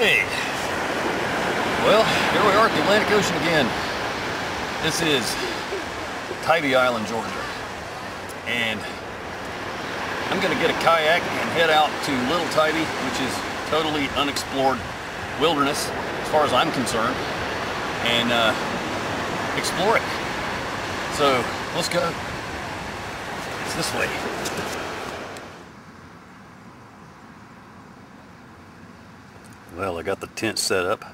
Hey, well, here we are at the Atlantic Ocean again. This is Tybee Island, Georgia, and I'm going to get a kayak and head out to Little Tybee, which is totally unexplored wilderness as far as I'm concerned, and explore it. So let's go. It's this way. Well, I got the tent set up.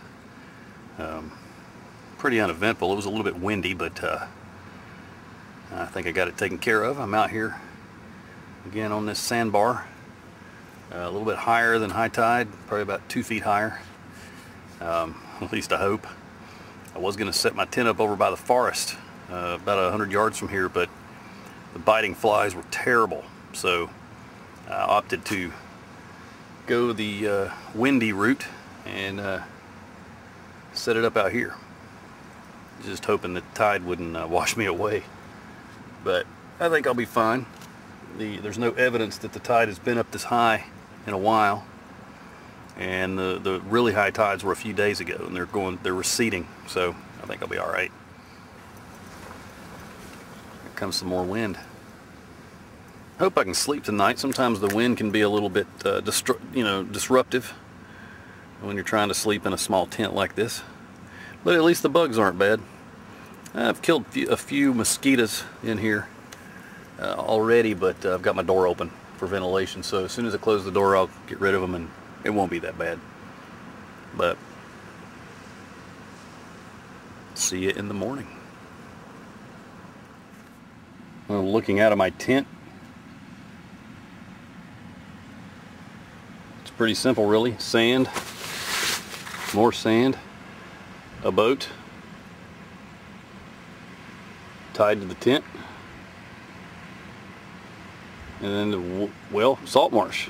Pretty uneventful. It was a little bit windy, but I think I got it taken care of. I'm out here again on this sandbar, a little bit higher than high tide, probably about 2 feet higher. At least I hope. I was going to set my tent up over by the forest, about 100 yards from here, but the biting flies were terrible, so I opted to go the windy route and set it up out here, just hoping that the tide wouldn't wash me away. But I think I'll be fine. There's no evidence that the tide has been up this high in a while, and the really high tides were a few days ago, and they're receding, so I think I'll be all right. Here comes some more wind. I hope I can sleep tonight. Sometimes the wind can be a little bit disruptive when you're trying to sleep in a small tent like this. But at least the bugs aren't bad. I've killed a few mosquitoes in here already, but I've got my door open for ventilation, so as soon as I close the door I'll get rid of them and it won't be that bad. But see you in the morning. Well, looking out of my tent, it's pretty simple really. Sand, more sand, a boat tied to the tent, and then well, salt marsh.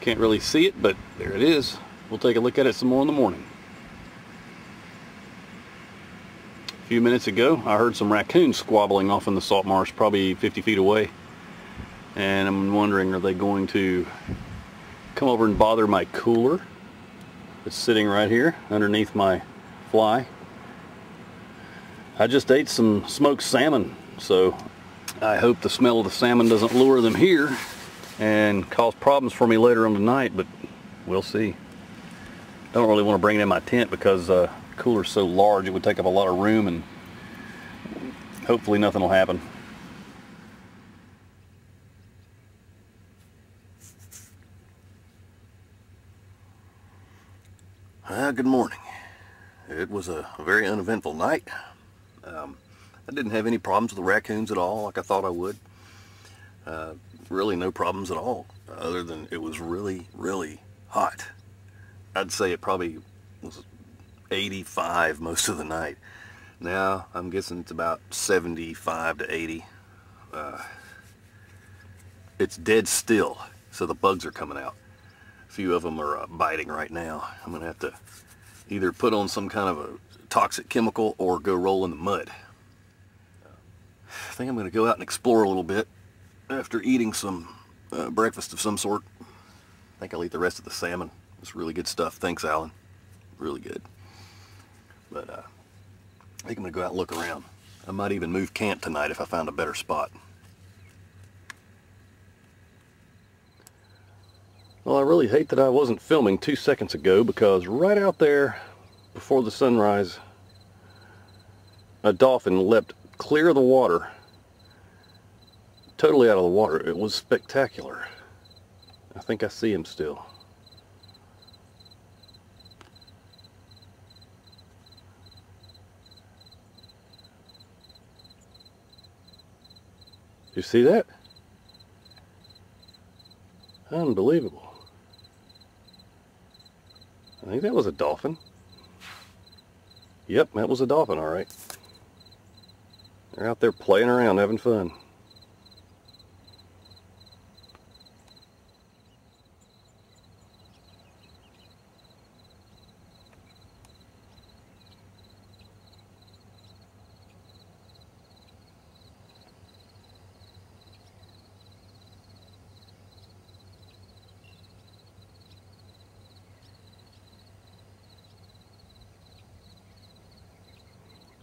Can't really see it, but there it is. We'll take a look at it some more in the morning. A few minutes ago I heard some raccoons squabbling off in the salt marsh, probably 50 feet away, and I'm wondering, are they going to come over and bother my cooler that's sitting right here underneath my fly? I just ate some smoked salmon, so I hope the smell of the salmon doesn't lure them here and cause problems for me later on tonight, but we'll see. Don't really want to bring it in my tent because the cooler's so large it would take up a lot of room, and hopefully nothing will happen. Good morning. It was a very uneventful night. I didn't have any problems with the raccoons at all, like I thought I would. Really no problems at all, other than it was really, really hot. I'd say it probably was 85 most of the night. Now I'm guessing it's about 75 to 80. It's dead still, so the bugs are coming out. A few of them are biting right now. I'm gonna have to either put on some kind of a toxic chemical or go roll in the mud. I think I'm gonna go out and explore a little bit after eating some breakfast of some sort. I think I'll eat the rest of the salmon. It's really good stuff. Thanks, Alan. Really good. But I think I'm gonna go out and look around. I might even move camp tonight if I found a better spot. Well, I really hate that I wasn't filming 2 seconds ago, because right out there before the sunrise, a dolphin leapt clear of the water, totally out of the water. It was spectacular. I think I see him still. You see that? Unbelievable. I think that was a dolphin. Yep, that was a dolphin, all right. They're out there playing around, having fun.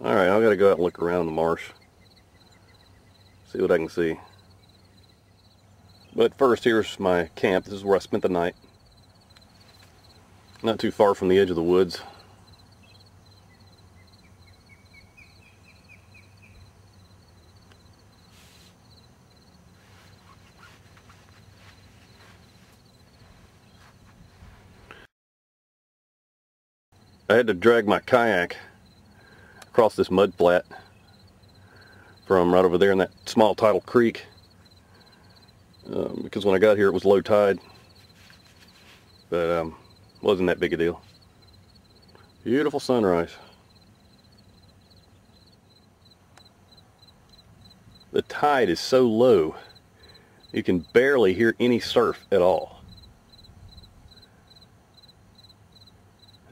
Alright, I've got to go out and look around the marsh. See what I can see. But first, here's my camp. This is where I spent the night. Not too far from the edge of the woods. I had to drag my kayak across this mud flat from right over there in that small tidal creek because when I got here it was low tide, but wasn't that big a deal. Beautiful sunrise. The tide is so low you can barely hear any surf at all.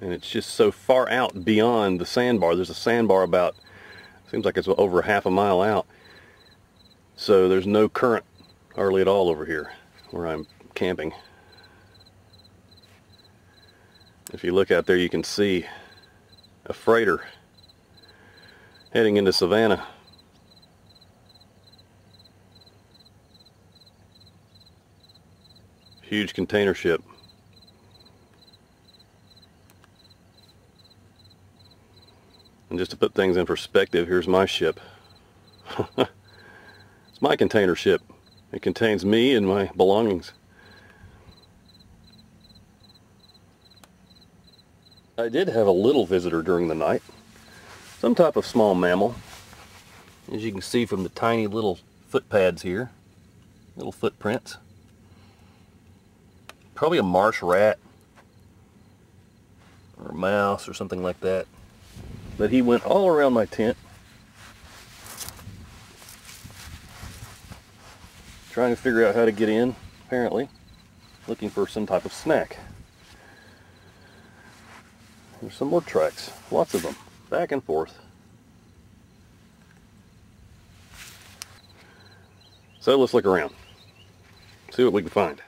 And it's just so far out beyond the sandbar. There's a sandbar about, seems like it's over half a mile out. So there's no current hardly at all over here where I'm camping. If you look out there you can see a freighter heading into Savannah. Huge container ship. And just to put things in perspective, here's my ship. It's my container ship. It contains me and my belongings. I did have a little visitor during the night. Some type of small mammal. As you can see from the tiny little foot pads here. Little footprints. Probably a marsh rat. Or a mouse or something like that. But he went all around my tent trying to figure out how to get in, apparently, looking for some type of snack. There's some more tracks, lots of them, back and forth. So let's look around, see what we can find.